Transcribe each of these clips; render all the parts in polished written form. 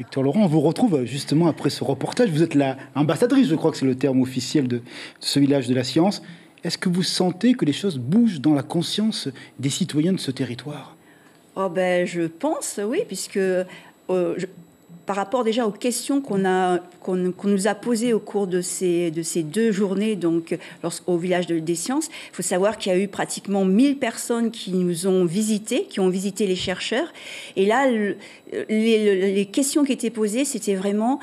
Victoire Laurent, on vous retrouve justement après ce reportage. Vous êtes la ambassadrice, je crois que c'est le terme officiel de ce village de la science. Est-ce que vous sentez que les choses bougent dans la conscience des citoyens de ce territoire ? Oh ben, je pense, oui, puisque par rapport déjà aux questions qu'on nous a posées au cours de ces 2 journées, donc au village des sciences, il faut savoir qu'il y a eu pratiquement 1000 personnes qui nous ont visités, qui ont visité les chercheurs. Et là, les questions qui étaient posées, c'était vraiment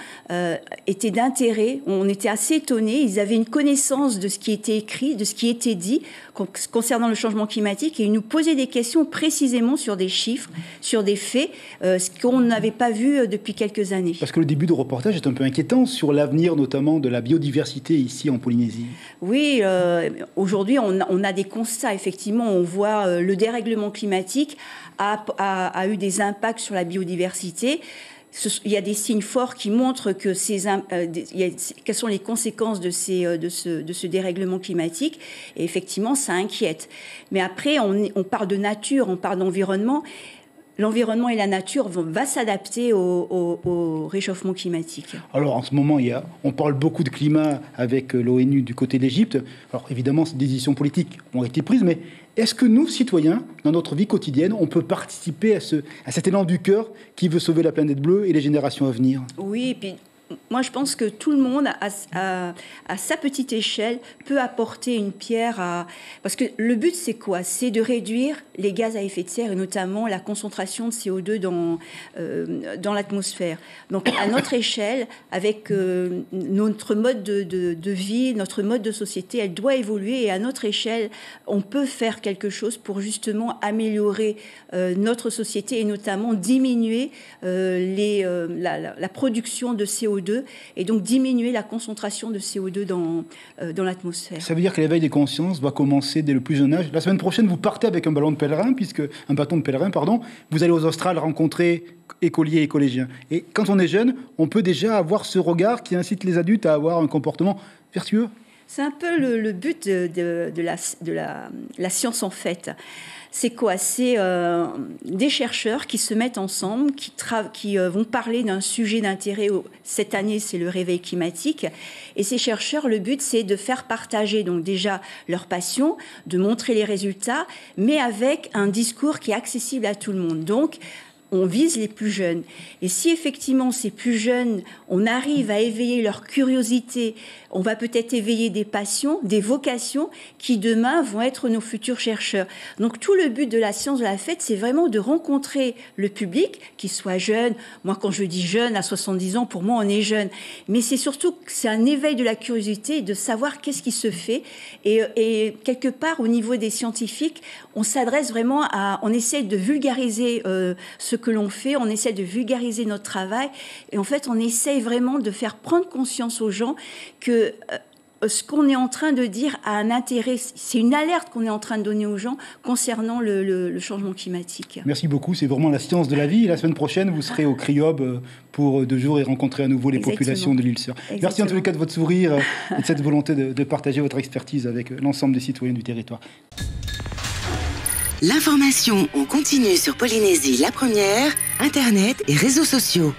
étaient d'intérêt. On était assez étonnés. Ils avaient une connaissance de ce qui était écrit, de ce qui était dit concernant le changement climatique, et ils nous posaient des questions précisément sur des chiffres, sur des faits, ce qu'on n'avait pas vu depuis quelques années. Parce que le début de reportage est un peu inquiétant sur l'avenir notamment de la biodiversité ici en Polynésie. Oui, aujourd'hui on a des constats, effectivement. On voit le dérèglement climatique a eu des impacts sur la biodiversité. Il y a des signes forts qui montrent que quelles sont les conséquences de ce dérèglement climatique. Et effectivement, ça inquiète. Mais après, on parle de nature, on parle d'environnement. L'environnement et la nature vont s'adapter au réchauffement climatique. Alors en ce moment, on parle beaucoup de climat avec l'ONU du côté d'Égypte. Alors évidemment, ces décisions politiques ont été prises, mais est-ce que nous, citoyens, dans notre vie quotidienne, on peut participer à cet élan du cœur qui veut sauver la planète bleue et les générations à venir ? Oui, et puis moi je pense que tout le monde, à sa petite échelle, peut apporter une pierre Parce que le but, c'est quoi ? C'est de réduire les gaz à effet de serre et notamment la concentration de CO2 dans l'atmosphère. Donc à notre échelle, avec notre mode de vie, notre mode de société, elle doit évoluer, et à notre échelle, on peut faire quelque chose pour justement améliorer notre société et notamment diminuer la production de CO2 et donc diminuer la concentration de CO2 dans l'atmosphère. Ça veut dire que l'éveil des consciences va commencer dès le plus jeune âge. La semaine prochaine, vous partez avec un bâton de pèlerin, vous allez aux Australes rencontrer écoliers et collégiens. Et quand on est jeune, on peut déjà avoir ce regard qui incite les adultes à avoir un comportement vertueux. C'est un peu le but de la science, en fait. C'est quoi ? C'est des chercheurs qui se mettent ensemble, qui vont parler d'un sujet d'intérêt. Cette année, c'est le réveil climatique. Et ces chercheurs, le but, c'est de faire partager donc déjà leur passion, de montrer les résultats, mais avec un discours qui est accessible à tout le monde. Donc, on vise les plus jeunes. Et si effectivement ces plus jeunes, on arrive à éveiller leur curiosité, on va peut-être éveiller des passions, des vocations qui demain vont être nos futurs chercheurs. Donc tout le but de la science de la fête, c'est vraiment de rencontrer le public, qu'il soit jeune. Moi, quand je dis jeune, à 70 ans, pour moi, on est jeune. Mais c'est surtout que c'est un éveil de la curiosité, de savoir qu'est-ce qui se fait. Et quelque part, au niveau des scientifiques, on s'adresse vraiment on essaie de vulgariser ce que l'on fait, on essaie de vulgariser notre travail, et en fait on essaie vraiment de faire prendre conscience aux gens que ce qu'on est en train de dire a un intérêt, c'est une alerte qu'on est en train de donner aux gens concernant le changement climatique. Merci beaucoup, c'est vraiment la science de la vie. Et la semaine prochaine, vous serez au CRIOB pour 2 jours et rencontrer à nouveau les populations de l'île Sœur. Merci en tous les cas de votre sourire et de cette volonté de partager votre expertise avec l'ensemble des citoyens du territoire. L'information en continu sur Polynésie la Première, Internet et réseaux sociaux.